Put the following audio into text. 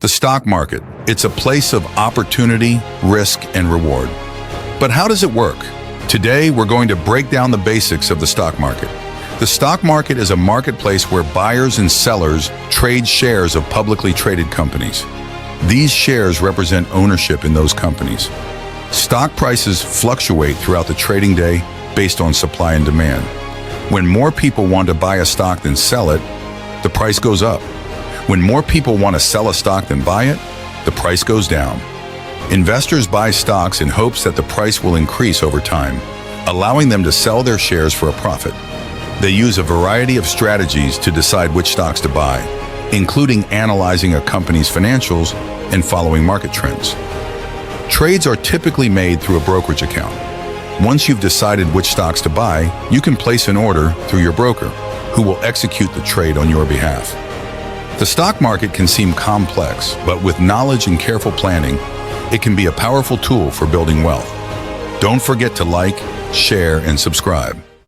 The stock market, it's a place of opportunity, risk, and reward. But how does it work? Today, we're going to break down the basics of the stock market. The stock market is a marketplace where buyers and sellers trade shares of publicly traded companies. These shares represent ownership in those companies. Stock prices fluctuate throughout the trading day based on supply and demand. When more people want to buy a stock than sell it, the price goes up. When more people want to sell a stock than buy it, the price goes down. Investors buy stocks in hopes that the price will increase over time, allowing them to sell their shares for a profit. They use a variety of strategies to decide which stocks to buy, including analyzing a company's financials and following market trends. Trades are typically made through a brokerage account. Once you've decided which stocks to buy, you can place an order through your broker, who will execute the trade on your behalf. The stock market can seem complex, but with knowledge and careful planning, it can be a powerful tool for building wealth. Don't forget to like, share, and subscribe.